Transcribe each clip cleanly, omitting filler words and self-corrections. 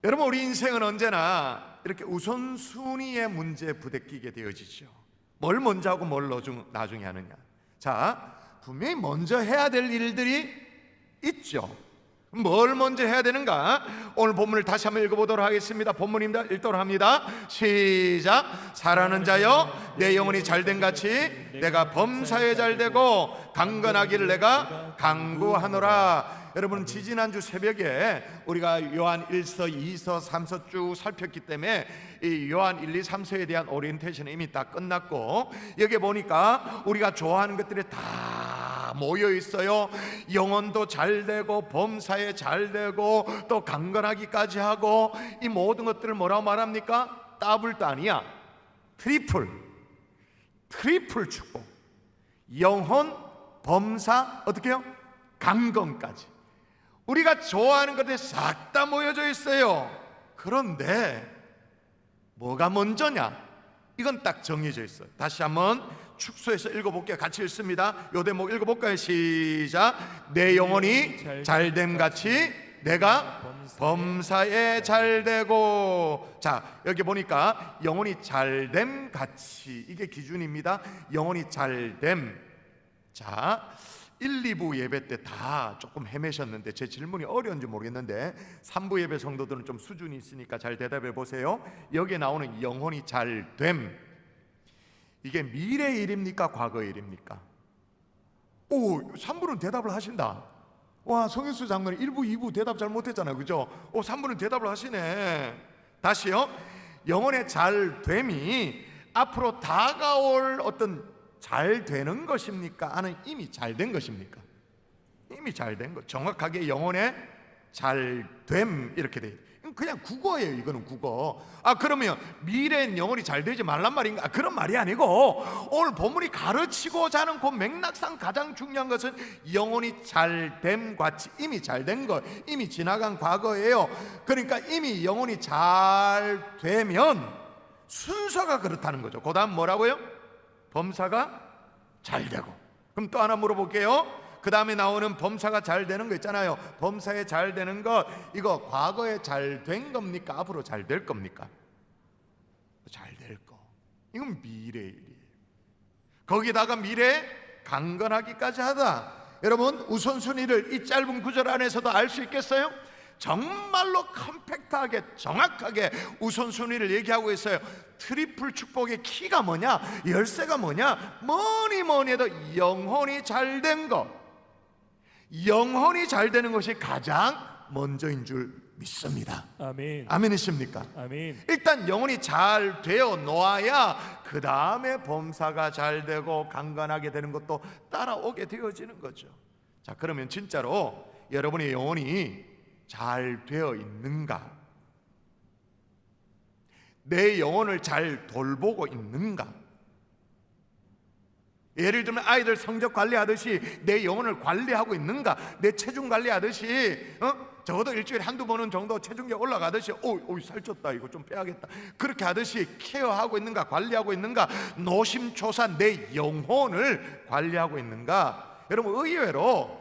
여러분, 우리 인생은 언제나 이렇게 우선순위의 문제에 부대끼게 되어지죠. 뭘 먼저 하고 뭘 나중에 하느냐. 자, 분명히 먼저 해야 될 일들이 있죠. 뭘 먼저 해야 되는가? 오늘 본문을 다시 한번 읽어보도록 하겠습니다. 본문입니다. 읽도록 합니다. 시작. 사랑하는 자여, 내 영혼이 잘된 같이 내가 범사에 잘되고 강건하기를 내가 강구하노라. 여러분, 지지난주 새벽에 우리가 요한 1서, 2서, 3서 쭉 살폈기 때문에 이 요한 1, 2, 3서에 대한 오리엔테이션은 이미 다 끝났고, 여기 보니까 우리가 좋아하는 것들이 다 모여 있어요. 영혼도 잘되고 범사에 잘되고 또 강건하기까지 하고, 이 모든 것들을 뭐라고 말합니까? 더블도 아니야, 트리플 축복. 영혼, 범사, 어떻게 해요? 강건까지. 우리가 좋아하는 것들이 싹 다 모여져 있어요. 그런데 뭐가 먼저냐? 이건 딱 정해져 있어요. 다시 한번 축소해서 읽어볼게요. 같이 읽습니다. 요 대목 읽어볼까요? 시작. 내 영혼이 잘됨 같이 내가 범사에 잘되고. 자, 여기 보니까 영혼이 잘됨 같이, 이게 기준입니다. 영혼이 잘됨. 자, 1, 2부 예배 때 다 조금 헤매셨는데 제 질문이 어려운지 모르겠는데 3부 예배 성도들은 좀 수준이 있으니까 잘 대답해 보세요. 여기에 나오는 영혼이 잘됨, 이게 미래의 일입니까? 과거의 일입니까? 오, 3부는 대답을 하신다. 와, 성현수 장로님 1부, 2부 대답 잘 못했잖아요, 그죠? 3부는 대답을 하시네. 다시요. 영혼의 잘됨이 앞으로 다가올 어떤 잘 되는 것입니까? 아니면 이미 잘 된 것입니까? 이미 잘 된 것. 정확하게 영혼의 잘됨 이렇게 돼 있어요. 그냥 국어예요. 이거는 국어. 그러면 미래엔 영혼이 잘 되지 말란 말인가? 그런 말이 아니고, 오늘 본문이 가르치고자 하는 그 맥락상 가장 중요한 것은 영혼이 잘됨 같이, 이미 잘 된 것, 이미 지나간 과거예요. 그러니까 이미 영혼이 잘 되면 순서가 그렇다는 거죠. 그 다음 뭐라고요? 범사가 잘 되고. 그럼 또 하나 물어볼게요. 그 다음에 나오는 범사가 잘 되는 거 있잖아요. 범사에 잘 되는 것, 이거 과거에 잘 된 겁니까? 앞으로 잘 될 겁니까? 잘 될 거. 이건 미래의 일이에요. 거기다가 미래에 강건하기까지 하다. 여러분, 우선순위를 이 짧은 구절 안에서도 알 수 있겠어요? 정말로 컴팩트하게 정확하게 우선순위를 얘기하고 있어요. 트리플 축복의 키가 뭐냐? 열쇠가 뭐냐? 뭐니 해도 영혼이 잘된 것, 영혼이 잘 되는 것이 가장 먼저인 줄 믿습니다. 아멘. 아멘이십니까? 아멘. 일단 영혼이 잘 되어 놓아야 그 다음에 범사가 잘 되고 강건하게 되는 것도 따라오게 되어지는 거죠. 자, 그러면 진짜로 여러분의 영혼이 잘 되어 있는가? 내 영혼을 잘 돌보고 있는가? 예를 들면 아이들 성적 관리하듯이 내 영혼을 관리하고 있는가? 내 체중 관리하듯이 적어도 일주일에 한두 번은 정도 체중이 올라가듯이 살쪘다, 이거 좀 빼야겠다, 그렇게 하듯이 케어하고 있는가? 관리하고 있는가? 노심초사 내 영혼을 관리하고 있는가? 여러분, 의외로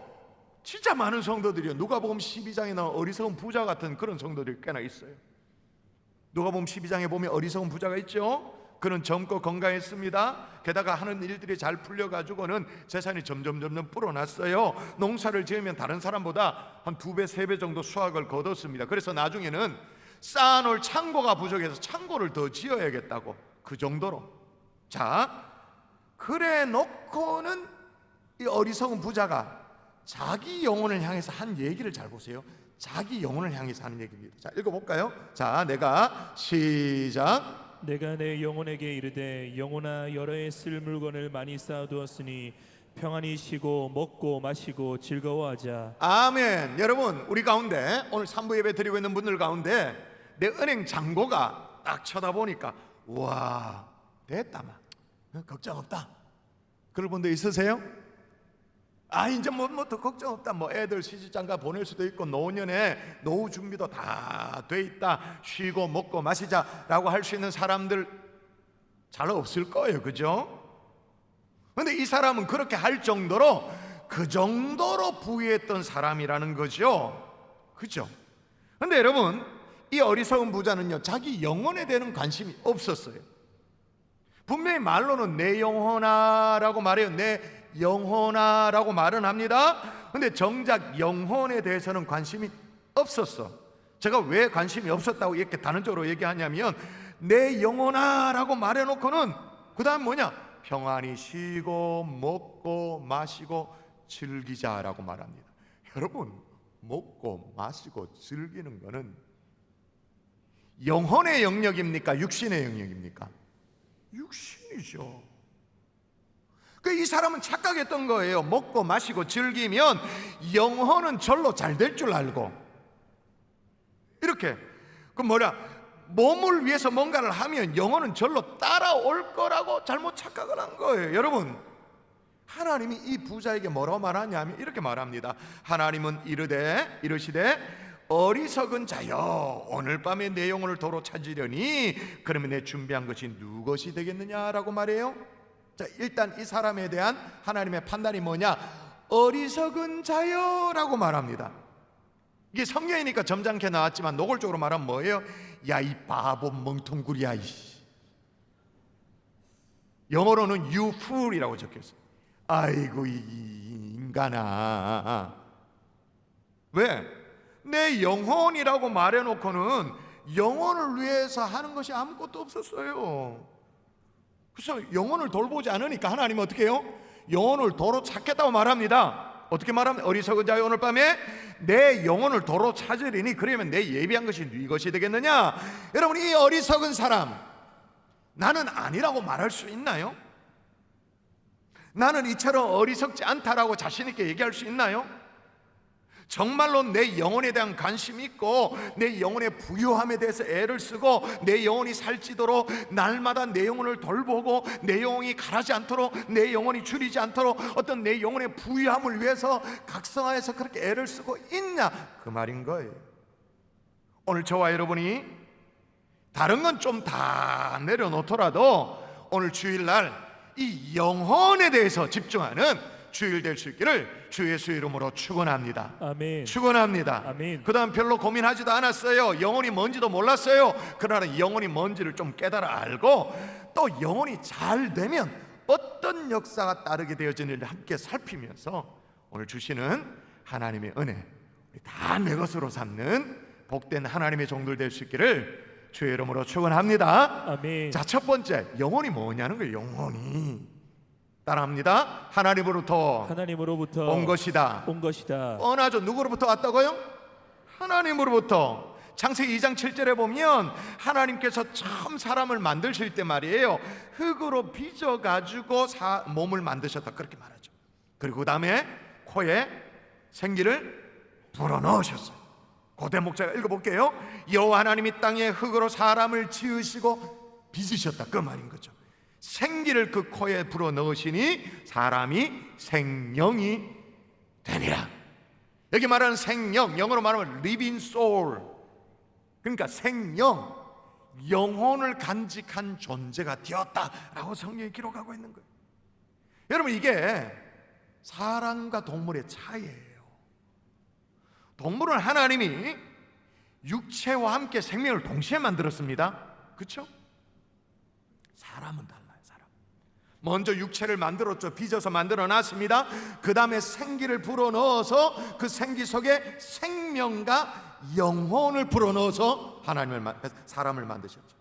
진짜 많은 성도들이요, 누가복음 12장에 나온 어리석은 부자 같은 그런 성도들이 꽤나 있어요. 누가복음 12장에 보면 어리석은 부자가 있죠. 그는 젊고 건강했습니다. 게다가 하는 일들이 잘 풀려가지고는 재산이 점점 불어났어요. 농사를 지으면 다른 사람보다 한 2배, 3배 정도 수확을 거뒀습니다. 그래서 나중에는 쌓아놓을 창고가 부족해서 창고를 더 지어야겠다고, 그 정도로. 자, 그래 놓고는 이 어리석은 부자가 자기 영혼을 향해서 한 얘기를 잘 보세요. 자기 영혼을 향해서 하는 얘기입니다. 자, 읽어볼까요? 자, 내가 시작. 내가 내 영혼에게 이르되 영혼아, 여러 해 쓸 물건을 많이 쌓아두었으니 평안히 쉬고 먹고 마시고 즐거워하자. 아멘. 여러분, 우리 가운데 오늘 3부 예배 드리고 있는 분들 가운데 내 은행 잔고가 딱 쳐다보니까 와, 됐다, 막 걱정 없다, 그럴 분들 있으세요? 이제 뭐 더 걱정 없다, 애들 시집장가 보낼 수도 있고 노년에 노후 준비도 다 돼 있다, 쉬고 먹고 마시자라고 할 수 있는 사람들 잘 없을 거예요, 그죠? 근데 이 사람은 그렇게 할 정도로, 그 정도로 부유했던 사람이라는 거죠, 그죠? 근데 여러분, 이 어리석은 부자는요, 자기 영혼에 대한 관심이 없었어요. 분명히 말로는 내 영혼아라고 말해요. 내 영혼아라고 말은 합니다. 근데 정작 영혼에 대해서는 관심이 없었어. 제가 왜 관심이 없었다고 이렇게 단언적으로 얘기하냐면, 내 영혼아라고 말해놓고는 그 다음 뭐냐? 평안히 쉬고 먹고 마시고 즐기자라고 말합니다. 여러분, 먹고 마시고 즐기는 거는 영혼의 영역입니까? 육신의 영역입니까? 육신이죠. 이 사람은 착각했던 거예요. 먹고 마시고 즐기면 영혼은 절로 잘 될 줄 알고, 이렇게 몸을 위해서 뭔가를 하면 영혼은 절로 따라올 거라고 잘못 착각을 한 거예요. 여러분, 하나님이 이 부자에게 뭐라고 말하냐면 이렇게 말합니다. 하나님은 이르시되 어리석은 자여, 오늘 밤에 내 영혼을 도로 찾으려니 그러면 내 준비한 것이 누구 것이 되겠느냐라고 말해요. 자, 일단 이 사람에 대한 하나님의 판단이 뭐냐? 어리석은 자여라고 말합니다. 이게 성경이니까 점잖게 나왔지만 노골적으로 말하면 뭐예요? 야, 이 바보 멍텅구리야. 영어로는 you fool이라고 적혀있어요. 아이고 이 인간아, 왜? 내 영혼이라고 말해놓고는 영혼을 위해서 하는 것이 아무것도 없었어요. 그래서 영혼을 돌보지 않으니까 하나님은 어떻게 해요? 영혼을 도로 찾겠다고 말합니다. 어떻게 말합니까? 어리석은 자여, 오늘 밤에 내 영혼을 도로 찾으리니 그러면 내 예비한 것이 네 것이 되겠느냐? 여러분, 이 어리석은 사람, 나는 아니라고 말할 수 있나요? 나는 이처럼 어리석지 않다라고 자신 있게 얘기할 수 있나요? 정말로 내 영혼에 대한 관심이 있고 내 영혼의 부유함에 대해서 애를 쓰고 내 영혼이 살찌도록 날마다 내 영혼을 돌보고 내 영혼이 가라지 않도록, 내 영혼이 줄이지 않도록 어떤 내 영혼의 부유함을 위해서 각성하여서 그렇게 애를 쓰고 있냐, 그 말인 거예요. 오늘 저와 여러분이 다른 건 좀 다 내려놓더라도 오늘 주일날 이 영혼에 대해서 집중하는 주일 될 수 있기를 주 예수 이름으로 축원합니다. 아멘. 축원합니다. 아멘. 그 다음 별로 고민하지도 않았어요. 영혼이 뭔지도 몰랐어요. 그러나 영혼이 뭔지를 좀 깨달아 알고, 또 영혼이 잘 되면 어떤 역사가 따르게 되어지는지를 함께 살피면서 오늘 주시는 하나님의 은혜, 다 내 것으로 삼는 복된 하나님의 종들 될 수 있기를 주의 이름으로 축원합니다. 아멘. 자, 첫 번째, 영혼이 뭐냐는 거예요. 영혼이 따라합니다. 하나님으로부터 온 것이다. 뻔하죠. 누구로부터 왔다고요? 하나님으로부터. 창세기 2장 7절에 보면 하나님께서 처음 사람을 만드실 때 말이에요, 흙으로 빚어가지고 몸을 만드셨다, 그렇게 말하죠. 그리고 그 다음에 코에 생기를 불어넣으셨어요. 그 대목 제가 읽어볼게요. 여호와 하나님이 땅에 흙으로 사람을 지으시고 빚으셨다, 그 말인 거죠. 생기를 그 코에 불어넣으시니 사람이 생명이 되니라. 여기 말하는 생명, 영어로 말하면 living soul, 그러니까 생명, 영혼을 간직한 존재가 되었다라고 성경이 기록하고 있는 거예요. 여러분, 이게 사람과 동물의 차이예요. 동물은 하나님이 육체와 함께 생명을 동시에 만들었습니다. 그렇죠? 사람은 달라요. 사람 먼저 육체를 만들었죠. 빚어서 만들어 놨습니다. 그 다음에 생기를 불어넣어서 그 생기 속에 생명과 영혼을 불어넣어서 사람을 만드셨죠.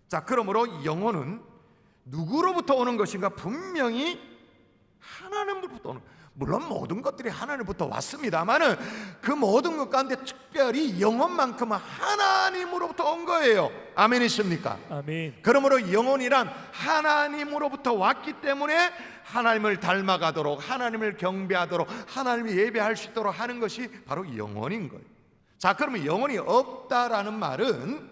자, 그러므로 영혼은 누구로부터 오는 것인가? 분명히 하나님으로부터 오는, 물론 모든 것들이 하나님부터 왔습니다만은 그 모든 것 가운데 특별히 영혼만큼은 하나님으로부터 온 거예요. 아멘이십니까? 아멘. 그러므로 영혼이란 하나님으로부터 왔기 때문에 하나님을 닮아가도록, 하나님을 경배하도록, 하나님을 예배할 수 있도록 하는 것이 바로 영혼인 거예요. 자, 그러면 영혼이 없다라는 말은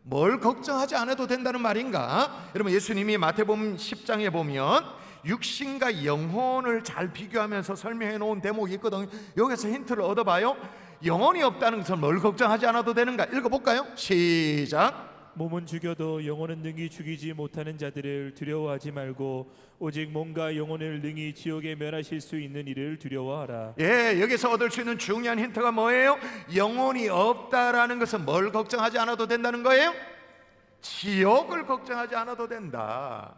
뭘 걱정하지 않아도 된다는 말인가? 여러분, 예수님이 마태복음 10장에 보면 육신과 영혼을 잘 비교하면서 설명해 놓은 대목이 있거든요. 여기서 힌트를 얻어봐요. 영혼이 없다는 것은 뭘 걱정하지 않아도 되는가? 읽어볼까요? 시작. 몸은 죽여도 영혼은 능히 죽이지 못하는 자들을 두려워하지 말고 오직 몸과 영혼을 능히 지옥에 멸하실 수 있는 이를 두려워하라. 예, 여기서 얻을 수 있는 중요한 힌트가 뭐예요? 영혼이 없다라는 것은 뭘 걱정하지 않아도 된다는 거예요? 지옥을 걱정하지 않아도 된다.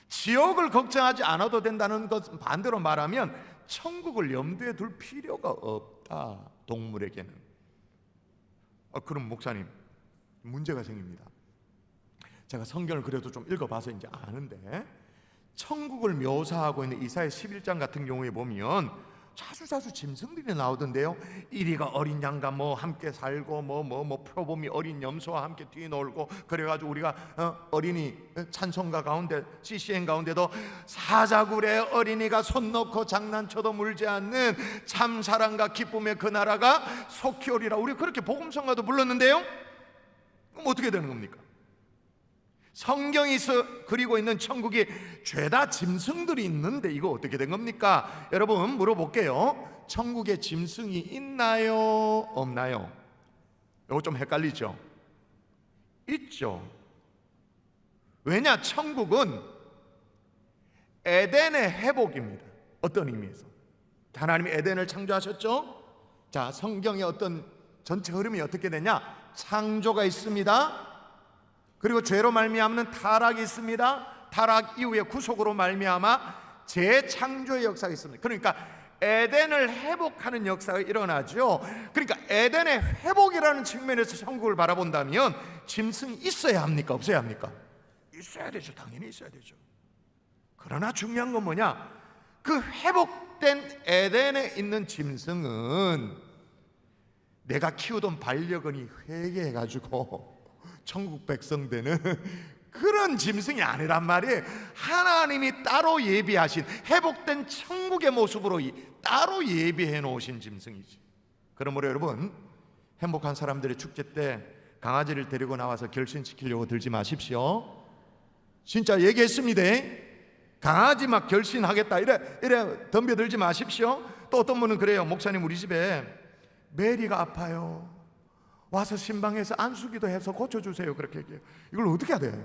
지옥을 걱정하지 않아도 된다는 것은 반대로 말하면 천국을 염두에 둘 필요가 없다, 동물에게는. 그럼 목사님, 문제가 생깁니다. 제가 성경을 그래도 좀 읽어봐서 이제 아는데, 천국을 묘사하고 있는 이사야 11장 같은 경우에 보면 자주 짐승들이 나오던데요. 이리가 어린 양과 뭐 함께 살고 표범이 어린 염소와 함께 뛰놀고, 그래가지고 우리가 어린이 찬송가 가운데 CCM 가운데도 사자굴에 어린이가 손 놓고 장난쳐도 물지 않는 참 사랑과 기쁨의 그 나라가 속히 오리라, 우리 그렇게 복음성가도 불렀는데요. 그럼 어떻게 되는 겁니까? 성경이 그리고 있는 천국이 죄다 짐승들이 있는데 이거 어떻게 된 겁니까? 여러분 물어볼게요. 천국에 짐승이 있나요? 없나요? 이거 좀 헷갈리죠? 있죠. 왜냐? 천국은 에덴의 회복입니다. 어떤 의미에서? 하나님이 에덴을 창조하셨죠? 자, 성경의 어떤 전체 흐름이 어떻게 되냐? 창조가 있습니다. 그리고 죄로 말미암는 타락이 있습니다. 타락 이후에 구속으로 말미암아 재창조의 역사가 있습니다. 그러니까 에덴을 회복하는 역사가 일어나죠. 그러니까 에덴의 회복이라는 측면에서 천국을 바라본다면 짐승이 있어야 합니까? 없어야 합니까? 있어야 되죠. 당연히 있어야 되죠. 그러나 중요한 건 뭐냐? 그 회복된 에덴에 있는 짐승은 내가 키우던 반려견이 회개해가지고 천국 백성 되는 그런 짐승이 아니란 말이에요. 하나님이 따로 예비하신 회복된 천국의 모습으로 따로 예비해 놓으신 짐승이지. 그러므로 여러분, 행복한 사람들의 축제 때 강아지를 데리고 나와서 결신시키려고 들지 마십시오. 진짜 얘기했습니다. 강아지 막 결신하겠다 이래 덤벼들지 마십시오. 또 어떤 분은 그래요. 목사님, 우리 집에 메리가 아파요. 와서 신방에서 안수기도 해서 고쳐주세요. 그렇게 얘기해요. 이걸 어떻게 해야 돼?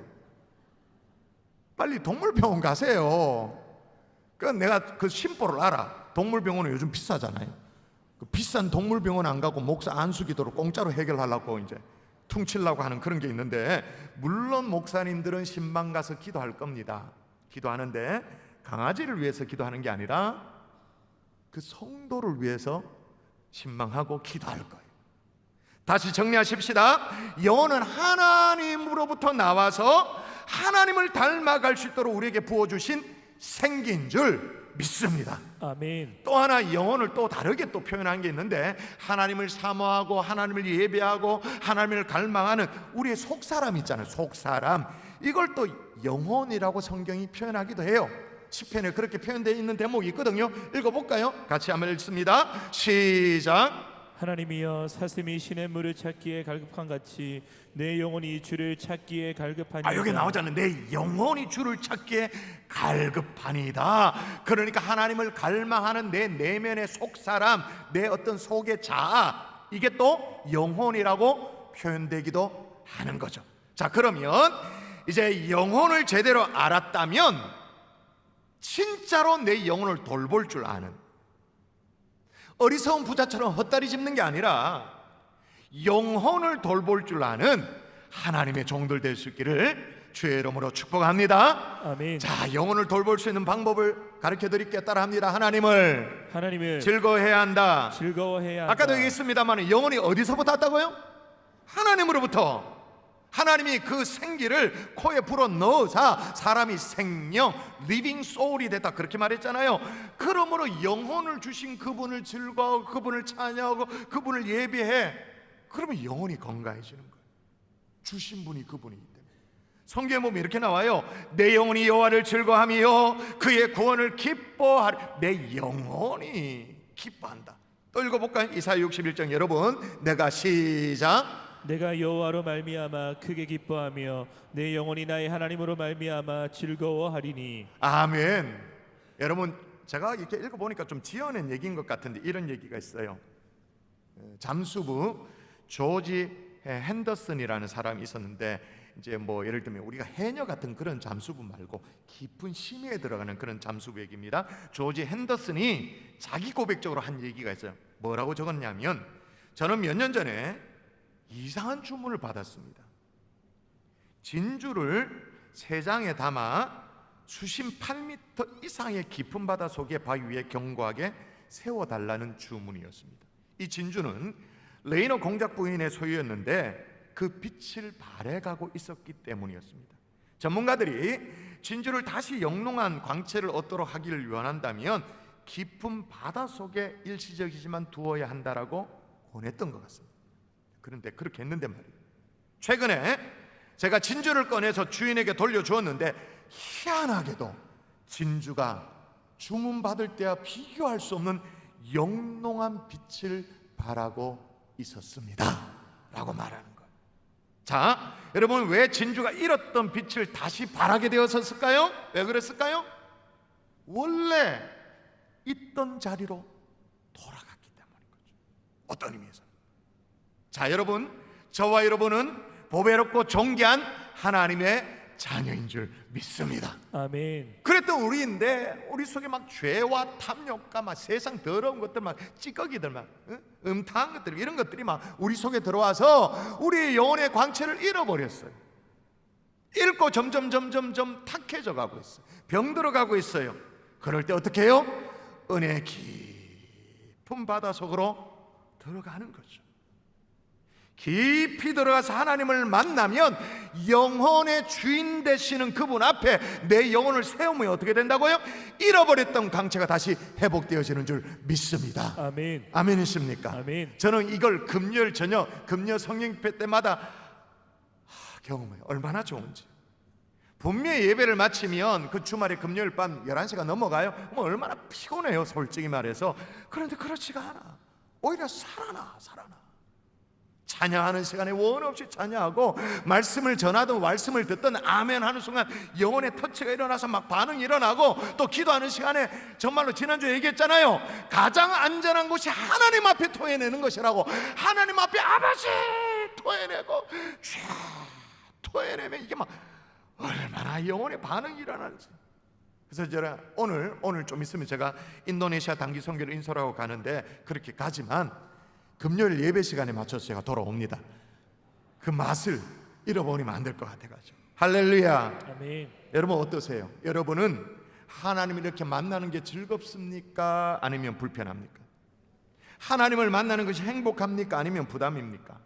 빨리 동물병원 가세요. 내가 그 심보를 알아. 동물병원은 요즘 비싸잖아요. 그 비싼 동물병원 안 가고 목사 안수기도로 공짜로 해결하려고 이제 퉁치려고 하는 그런 게 있는데, 물론 목사님들은 신방 가서 기도할 겁니다. 기도하는데 강아지를 위해서 기도하는 게 아니라 그 성도를 위해서 신방하고 기도할 거예요. 다시 정리하십시다. 영혼은 하나님으로부터 나와서 하나님을 닮아갈 수 있도록 우리에게 부어주신 생기인 줄 믿습니다. 아멘. 또 하나 영혼을 또 다르게 또 표현한 게 있는데, 하나님을 사모하고 하나님을 예배하고 하나님을 갈망하는 우리의 속사람 있잖아요. 속사람, 이걸 또 영혼이라고 성경이 표현하기도 해요. 시편에 그렇게 표현되어 있는 대목이 있거든요. 읽어볼까요? 같이 한번 읽습니다. 시작. 하나님이여, 사슴이 신의 물을 찾기에 갈급한 같이 내 영혼이 주를 찾기에 갈급하니이다. 여기 나오잖아요. 내 영혼이 주를 찾기에 갈급하니이다. 그러니까 하나님을 갈망하는 내 내면의 속사람, 내 어떤 속의 자아, 이게 또 영혼이라고 표현되기도 하는 거죠. 자, 그러면 이제 영혼을 제대로 알았다면 진짜로 내 영혼을 돌볼 줄 아는, 어리석은 부자처럼 헛다리 짚는 게 아니라 영혼을 돌볼 줄 아는 하나님의 종들 될 수 있기를 주의 이름으로 축복합니다. 아멘. 자, 영혼을 돌볼 수 있는 방법을 가르쳐 드릴게요. 따라합니다. 하나님을 즐거워해야 한다. 즐거워해야 한다. 아까도 얘기했습니다만 영혼이 어디서부터 왔다고요? 하나님으로부터. 하나님이 그 생기를 코에 불어 넣어서 사람이 생명, 리빙 소울이 됐다, 그렇게 말했잖아요. 그러므로 영혼을 주신 그분을 즐거워하고 그분을 찬양하고 그분을 예배해. 그러면 영혼이 건강해지는 거예요. 주신 분이 그분이기 때문에. 성경에 보면 이렇게 나와요. 내 영혼이 여호와를 즐거워하며 그의 구원을 기뻐하리. 내 영혼이 기뻐한다. 또 읽어볼까요? 이사야 61장 여러분, 내가 시작. 내가 여호와로 말미암아 크게 기뻐하며 내 영혼이 나의 하나님으로 말미암아 즐거워하리니. 아멘. 여러분, 제가 이렇게 읽어보니까 좀 지어낸 얘기인 것 같은데 이런 얘기가 있어요. 잠수부 조지 핸더슨이라는 사람이 있었는데, 이제 뭐 예를 들면 우리가 해녀 같은 그런 잠수부 말고 깊은 심해에 들어가는 그런 잠수부 얘기입니다. 조지 핸더슨이 자기 고백적으로 한 얘기가 있어요. 뭐라고 적었냐면, 저는 몇 년 전에 이상한 주문을 받았습니다. 진주를 3장에 담아 수심 8m 이상의 깊은 바다 속의 바위 위에 견고하게 세워달라는 주문이었습니다. 이 진주는 레이너 공작 부인의 소유였는데 그 빛을 발해가고 있었기 때문이었습니다. 전문가들이 진주를 다시 영롱한 광채를 얻도록 하기를 원한다면 깊은 바다 속에 일시적이지만 두어야 한다라고 권했던 것 같습니다. 그런데 그렇게 했는데 말이에요, 최근에 제가 진주를 꺼내서 주인에게 돌려주었는데 희한하게도 진주가 주문받을 때와 비교할 수 없는 영롱한 빛을 발하고 있었습니다 라고 말하는 거예요. 자, 여러분, 왜 진주가 잃었던 빛을 다시 발하게 되었을까요? 왜 그랬을까요? 원래 있던 자리로 돌아갔기 때문인 거죠. 어떤 의미에서? 자, 여러분, 저와 여러분은 보배롭고 존귀한 하나님의 자녀인 줄 믿습니다. 아멘. 그랬던 우리인데 우리 속에 막 죄와 탐욕과 막 세상 더러운 것들, 막 찌꺼기들, 막 음탕한 것들, 이런 것들이 막 우리 속에 들어와서 우리의 영혼의 광채를 잃어버렸어요. 잃고 점점 탁해져 가고 있어요. 병들어 가고 있어요. 그럴 때 어떻게 해요? 은혜의 깊은 바다 속으로 들어가는 거죠. 깊이 들어가서 하나님을 만나면 영혼의 주인 되시는 그분 앞에 내 영혼을 세우면 어떻게 된다고요? 잃어버렸던 강체가 다시 회복되어지는 줄 믿습니다. 아멘. 아멘이십니까? 아멘. 저는 이걸 금요일 저녁, 금요 성령집회 때마다 경험해요. 얼마나 좋은지. 분명히 예배를 마치면 그 주말에 금요일 밤 11시가 넘어가요. 뭐 얼마나 피곤해요, 솔직히 말해서. 그런데 그렇지가 않아. 오히려 살아나. 찬양하는 시간에 원 없이 찬양하고, 말씀을 전하든 말씀을 듣든 아멘 하는 순간 영혼의 터치가 일어나서 막 반응이 일어나고, 또 기도하는 시간에 정말로 지난주에 얘기했잖아요. 가장 안전한 곳이 하나님 앞에 토해내는 것이라고. 하나님 앞에 아버지 토해내고 토해내면 이게 막 얼마나 영혼의 반응이 일어나는지. 그래서 제가 오늘 좀 있으면 제가 인도네시아 단기 선교를 인솔하고 가는데, 그렇게 가지만 금요일 예배 시간에 맞춰서 제가 돌아옵니다. 그 맛을 잃어버리면 안 될 것 같아가지고. 할렐루야. 아멘. 여러분 어떠세요? 여러분은 하나님을 이렇게 만나는 게 즐겁습니까? 아니면 불편합니까? 하나님을 만나는 것이 행복합니까? 아니면 부담입니까?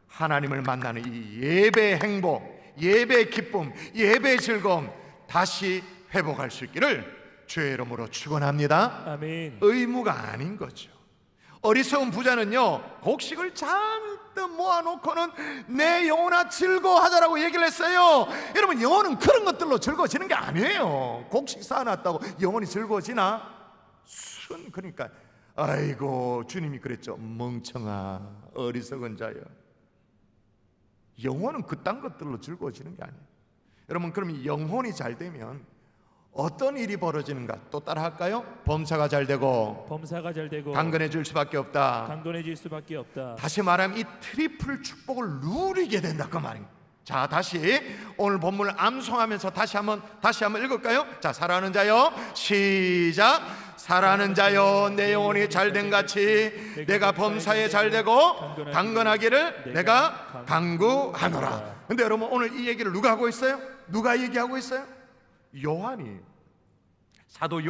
하나님을 만나는 이 예배의 행복, 예배의 기쁨, 예배의 즐거움 다시 회복할 수 있기를 주의 이름으로 축원합니다. 아멘. 의무가 아닌 거죠. 어리석은 부자는요, 곡식을 잔뜩 모아놓고는 내 영혼아 즐거워하자라고 얘기를 했어요. 여러분, 영혼은 그런 것들로 즐거워지는 게 아니에요. 곡식 쌓아놨다고 영혼이 즐거워지나? 그러니까 아이고, 주님이 그랬죠. 멍청아, 어리석은 자여. 영혼은 그딴 것들로 즐거워지는 게 아니에요. 여러분, 그럼 영혼이 잘 되면 어떤 일이 벌어지는가? 또 따라 할까요? 범사가 잘 되고 강건해질 수밖에 없다. 강건해질 수밖에 없다. 다시 말하면 이 트리플 축복을 누리게 된다, 그 말입니다. 자, 다시 오늘 본문을 암송하면서 다시 한번 읽을까요? 자, 사랑하는 자여, 시작. 사랑하는 자여, 내 영혼이 잘된 같이 내가 범사에 잘되고 강건하기를 내가 간구하노라. 근데 여러분, 오늘 이 얘기를 누가 하고 있어요? 누가 얘기하고 있어요? 요한이, 사도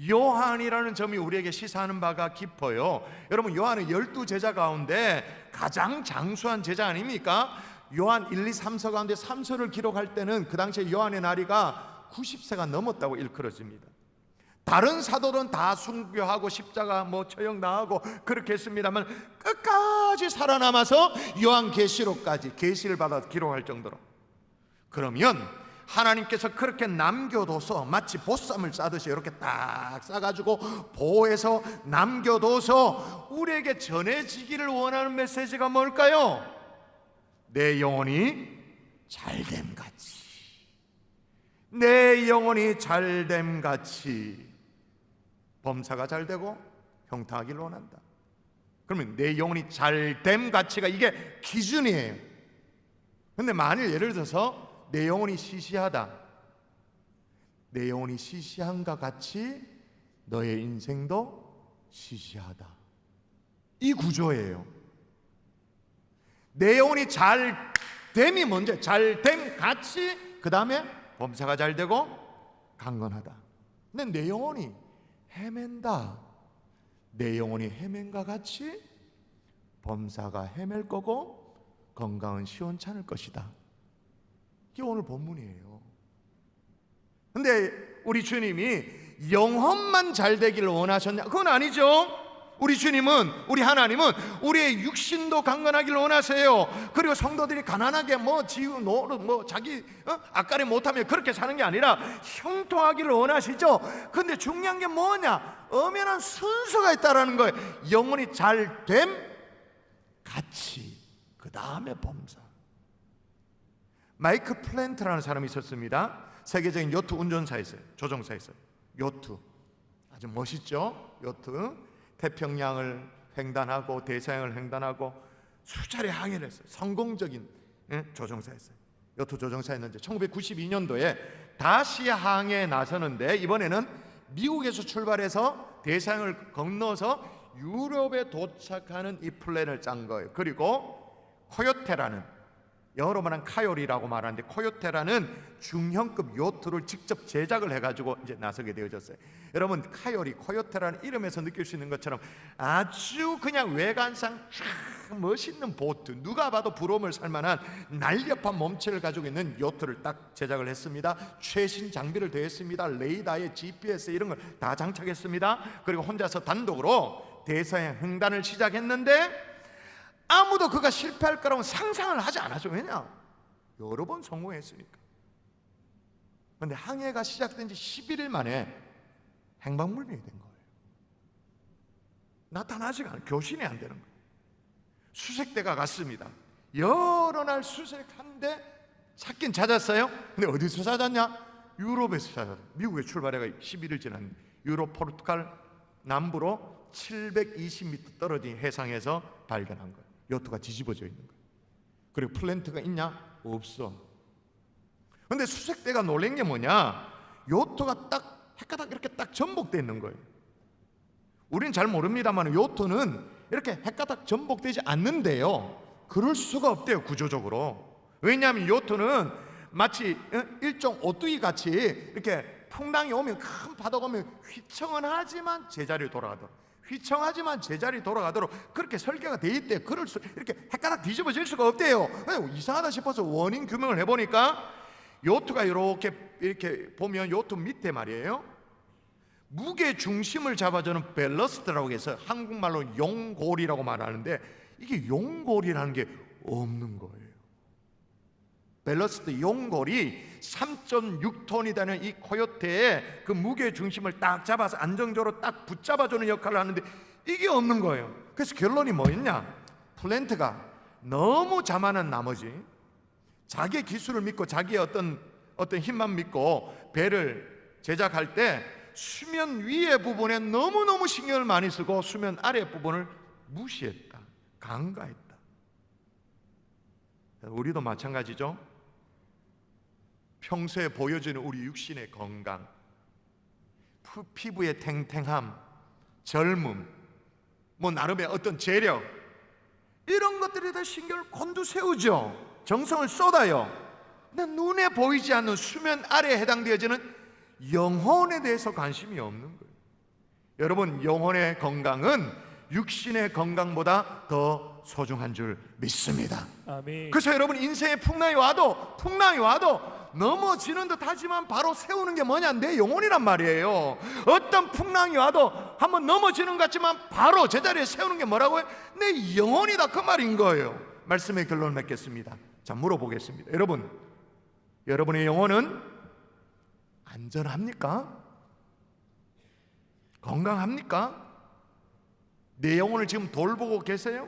요한이라는 점이 우리에게 시사하는 바가 깊어요. 여러분, 요한은 12제자 가운데 가장 장수한 제자 아닙니까? 요한 1, 2, 3서 가운데 3서를 기록할 때는 그 당시에 요한의 나이가 90세가 넘었다고 일컬어집니다. 다른 사도는 다 순교하고 십자가 처형당하고 그렇게 했습니다만 끝까지 살아남아서 요한계시록까지 계시를 받아 기록할 정도로. 그러면 하나님께서 그렇게 남겨둬서 마치 보쌈을 싸듯이 이렇게 딱 싸가지고 보호해서 남겨둬서 우리에게 전해지기를 원하는 메시지가 뭘까요? 내 영혼이 잘됨같이, 내 영혼이 잘됨같이 범사가 잘되고 형통하기를 원한다. 그러면 내 영혼이 잘됨 가치가 이게 기준이에요. 근데 만일 예를 들어서 내 영혼이 시시하다, 내 영혼이 시시한가 같이 너의 인생도 시시하다, 이 구조예요. 내 영혼이 잘됨이 먼저, 잘됨 같이, 그 다음에 범사가 잘되고 강건하다. 근데 내 영혼이 헤맨다, 내 영혼이 헤맨과 같이 범사가 헤맬 거고 건강은 시원찮을 것이다. 이게 오늘 본문이에요. 근데 우리 주님이 영혼만 잘 되기를 원하셨냐? 그건 아니죠. 우리 주님은, 우리 하나님은 우리의 육신도 강건하기를 원하세요. 그리고 성도들이 가난하게 자기 앞가림 못하면 그렇게 사는 게 아니라 형통하기를 원하시죠. 근데 중요한 게 뭐냐? 엄연한 순서가 있다라는 거예요. 영혼이 잘됨 같이, 그 다음에 범사. 마이크 플랜트라는 사람이 있었습니다. 세계적인 요트 운전사였어요. 조종사였어요. 요트 아주 멋있죠. 요트 태평양을 횡단하고 대서양을 횡단하고 수차례 항해를 했어요. 성공적인 조종사였어요. 요트 조종사였는데 1992년도에 다시 항해에 나서는데, 이번에는 미국에서 출발해서 대서양을 건너서 유럽에 도착하는 이 플랜을 짠 거예요. 그리고 코요테라는, 영어로 말하는 카요리라고 말하는데, 코요테라는 중형급 요트를 직접 제작을 해가지고 이제 나서게 되어졌어요. 여러분, 카요리, 코요테라는 이름에서 느낄 수 있는 것처럼 아주 그냥 외관상 쫙 멋있는 보트, 누가 봐도 부러움을 살 만한 날렵한 몸체를 가지고 있는 요트를 딱 제작을 했습니다. 최신 장비를 더했습니다. 레이더에 GPS 이런 걸 다 장착했습니다. 그리고 혼자서 단독으로 대서양 횡단을 시작했는데 아무도 그가 실패할 거라고 상상을 하지 않았죠. 왜냐? 여러 번 성공했으니까. 그런데 항해가 시작된 지 11일 만에 행방불명이 된 거예요. 나타나지가 않아요. 교신이 안 되는 거예요. 수색대가 갔습니다. 여러 날 수색한데 찾긴 찾았어요. 근데 어디서 찾았냐? 유럽에서 찾았어요. 미국에 출발해가 11일 지났는데 유럽 포르투갈 남부로 720m 떨어진 해상에서 발견한 거예요. 요트가 뒤집어져 있는 거예요. 그리고 플랜트가 있냐? 없어. 근데 수색대가 놀란 게 뭐냐? 요트가 딱 헷가닥 이렇게 딱 전복되어 있는 거예요. 우리는 잘 모릅니다만 요트는 이렇게 헷가닥 전복되지 않는데요, 그럴 수가 없대요, 구조적으로. 왜냐하면 요트는 마치 일종 오뚜기 같이 이렇게 풍랑이 오면, 큰 바다가 오면 휘청은 하지만 제자리에 돌아가도록, 휘청하지만 제자리 돌아가도록 그렇게 설계가 돼 있대. 그럴 수, 이렇게 헷가닥 뒤집어질 수가 없대요. 이상하다 싶어서 원인 규명을 해보니까 요트가 이렇게 보면 요트 밑에 말이에요, 무게 중심을 잡아주는 밸러스트라고 해서 한국말로 용골이라고 말하는데, 이게 용골이라는 게 없는 거예요. 밸러스트 용골이 3.6톤이라는 이 코요테의 그 무게 중심을 딱 잡아서 안정적으로 딱 붙잡아주는 역할을 하는데 이게 없는 거예요. 그래서 결론이 뭐였냐? 플랜트가 너무 자만한 나머지 자기의 기술을 믿고 자기의 어떤 힘만 믿고 배를 제작할 때 수면 위의 부분에 너무너무 신경을 많이 쓰고 수면 아래 부분을 무시했다, 간과했다. 우리도 마찬가지죠. 평소에 보여지는 우리 육신의 건강, 피부의 탱탱함, 젊음, 나름의 어떤 재력, 이런 것들에 대해 신경을 곤두세우죠. 정성을 쏟아요. 근데 눈에 보이지 않는 수면 아래에 해당되어지는 영혼에 대해서 관심이 없는 거예요. 여러분, 영혼의 건강은 육신의 건강보다 더 소중한 줄 믿습니다. 아멘. 그래서 여러분, 인생에 풍랑이 와도 넘어지는 듯 하지만 바로 세우는 게 뭐냐? 내 영혼이란 말이에요. 어떤 풍랑이 와도 한번 넘어지는 것 같지만 바로 제자리에 세우는 게 뭐라고요? 내 영혼이다, 그 말인 거예요. 말씀의 결론을 맺겠습니다. 자, 물어보겠습니다. 여러분의 영혼은 안전합니까? 건강합니까? 내 영혼을 지금 돌보고 계세요?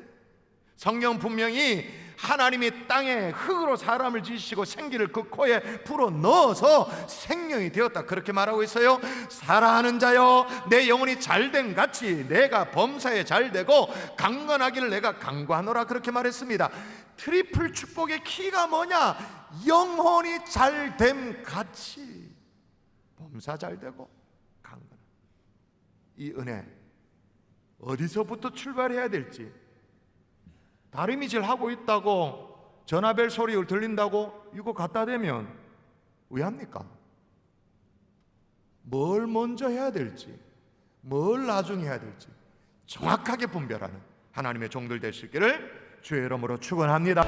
성경 분명히 하나님이 땅에 흙으로 사람을 지으시고 생기를 그 코에 불어 넣어서 생명이 되었다, 그렇게 말하고 있어요. 사랑하는 자여, 내 영혼이 잘된 같이 내가 범사에 잘되고 강건하기를 내가 강구하노라, 그렇게 말했습니다. 트리플 축복의 키가 뭐냐? 영혼이 잘됨 같이 범사 잘되고 강건한 이 은혜, 어디서부터 출발해야 될지. 다리미질 하고 있다고 전화벨 소리 들린다고 이거 갖다 대면 왜 합니까? 뭘 먼저 해야 될지, 뭘 나중에 해야 될지 정확하게 분별하는 하나님의 종들 될 수 있기를 주의 이름으로 축원합니다.